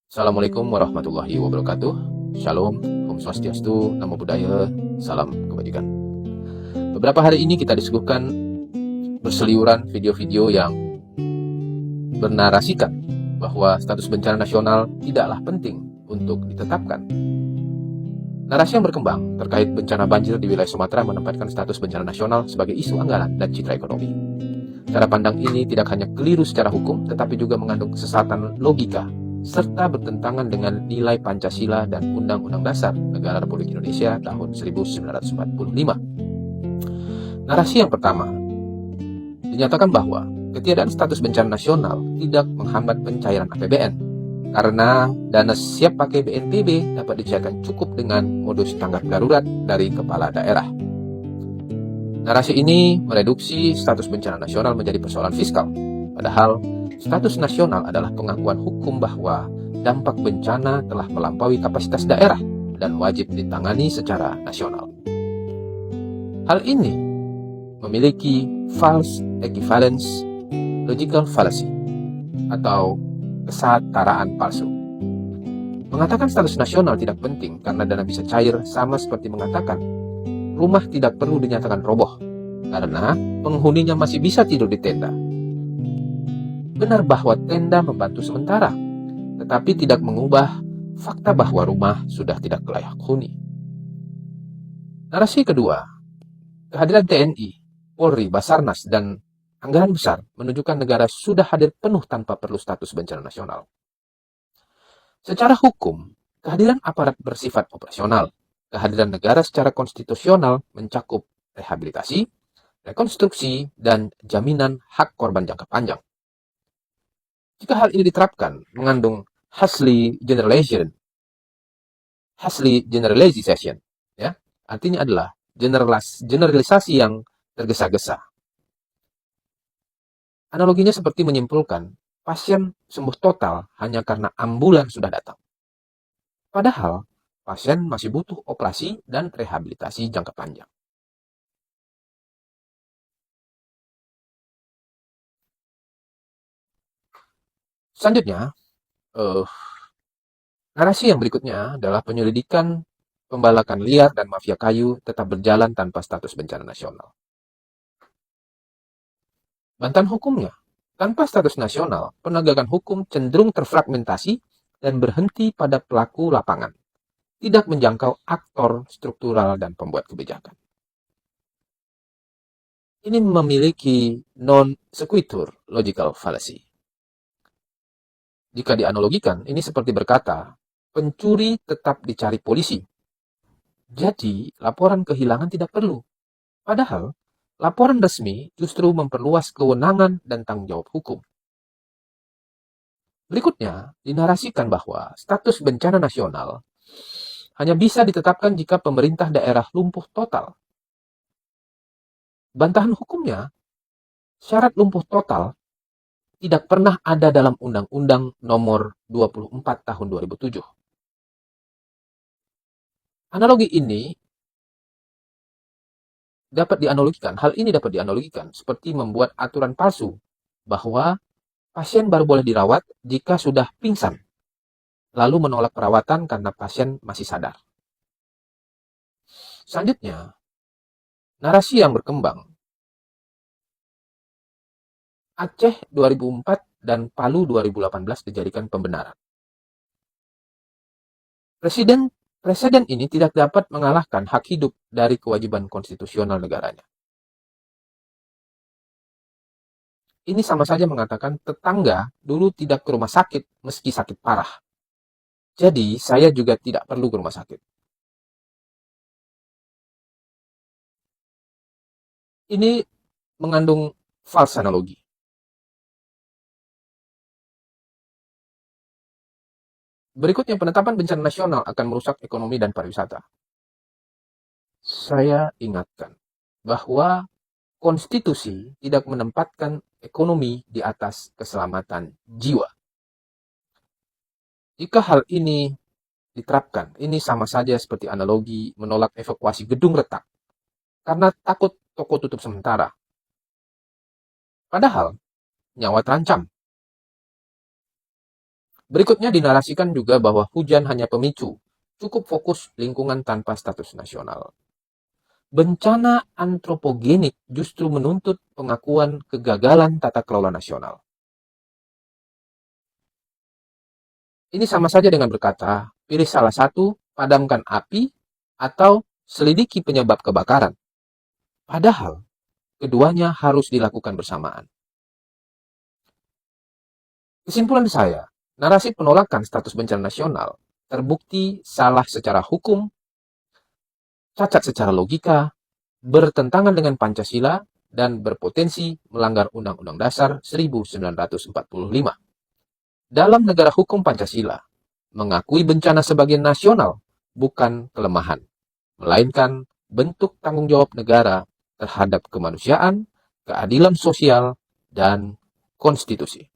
Assalamualaikum warahmatullahi wabarakatuh. Shalom, Om Swastiastu, Namo Buddhaya, salam kebajikan. Beberapa hari ini kita disuguhkan berseliuran video-video yang bernarasikan bahwa status bencana nasional tidaklah penting untuk ditetapkan. Narasi yang berkembang terkait bencana banjir di wilayah Sumatera menempatkan status bencana nasional sebagai isu anggaran dan citra ekonomi. Cara pandang ini tidak hanya keliru secara hukum, tetapi juga mengandung kesesatan logika serta bertentangan dengan nilai Pancasila dan Undang-Undang Dasar Negara Republik Indonesia tahun 1945. Narasi yang pertama, dinyatakan bahwa ketiadaan status bencana nasional tidak menghambat pencairan APBN, karena dana siap pakai BNPB dapat dicairkan cukup dengan modus tanggap darurat dari kepala daerah. Narasi ini mereduksi status bencana nasional menjadi persoalan fiskal, padahal status nasional adalah pengakuan hukum bahwa dampak bencana telah melampaui kapasitas daerah dan wajib ditangani secara nasional. Hal ini memiliki false equivalence logical fallacy atau kesetaraan palsu. Mengatakan status nasional tidak penting karena dana bisa cair sama seperti mengatakan rumah tidak perlu dinyatakan roboh karena penghuninya masih bisa tidur di tenda. Benar bahwa tenda membantu sementara, tetapi tidak mengubah fakta bahwa rumah sudah tidak layak huni. Narasi kedua, kehadiran TNI, Polri, Basarnas, dan anggaran besar menunjukkan negara sudah hadir penuh tanpa perlu status bencana nasional. Secara hukum, kehadiran aparat bersifat operasional. Kehadiran negara secara konstitusional mencakup rehabilitasi, rekonstruksi, dan jaminan hak korban jangka panjang. Jika hal ini diterapkan, mengandung Huxley generalization, ya, artinya adalah generalisasi yang tergesa-gesa. Analoginya seperti menyimpulkan pasien sembuh total hanya karena ambulan sudah datang. Padahal pasien masih butuh operasi dan rehabilitasi jangka panjang. Selanjutnya, narasi yang berikutnya adalah penyelidikan pembalakan liar dan mafia kayu tetap berjalan tanpa status bencana nasional. Bantahan hukumnya, tanpa status nasional, penegakan hukum cenderung terfragmentasi dan berhenti pada pelaku lapangan, tidak menjangkau aktor struktural dan pembuat kebijakan. Ini memiliki non sequitur logical fallacy. Jika dianalogikan, ini seperti berkata, pencuri tetap dicari polisi. Jadi, laporan kehilangan tidak perlu. Padahal, laporan resmi justru memperluas kewenangan dan tanggung jawab hukum. Berikutnya, dinarasikan bahwa status bencana nasional hanya bisa ditetapkan jika pemerintah daerah lumpuh total. Bantahan hukumnya, syarat lumpuh total tidak pernah ada dalam Undang-Undang Nomor 24 Tahun 2007. Analogi ini hal ini dapat dianalogikan seperti membuat aturan palsu bahwa pasien baru boleh dirawat jika sudah pingsan, lalu menolak perawatan karena pasien masih sadar. Selanjutnya, narasi yang berkembang. Aceh 2004 dan Palu 2018 dijadikan pembenaran. Presiden ini tidak dapat mengalahkan hak hidup dari kewajiban konstitusional negaranya. Ini sama saja mengatakan tetangga dulu tidak ke rumah sakit meski sakit parah. Jadi saya juga tidak perlu ke rumah sakit. Ini mengandung false analogi. Berikutnya, penetapan bencana nasional akan merusak ekonomi dan pariwisata. Saya ingatkan bahwa konstitusi tidak menempatkan ekonomi di atas keselamatan jiwa. Jika hal ini diterapkan, ini sama saja seperti analogi menolak evakuasi gedung retak karena takut toko tutup sementara. Padahal nyawa terancam. Berikutnya dinarasikan juga bahwa hujan hanya pemicu, cukup fokus lingkungan tanpa status nasional. Bencana antropogenik justru menuntut pengakuan kegagalan tata kelola nasional. Ini sama saja dengan berkata, pilih salah satu, padamkan api, atau selidiki penyebab kebakaran. Padahal, keduanya harus dilakukan bersamaan. Kesimpulan saya, narasi penolakan status bencana nasional terbukti salah secara hukum, cacat secara logika, bertentangan dengan Pancasila, dan berpotensi melanggar Undang-Undang Dasar 1945. Dalam negara hukum Pancasila, mengakui bencana sebagai nasional bukan kelemahan, melainkan bentuk tanggung jawab negara terhadap kemanusiaan, keadilan sosial, dan konstitusi.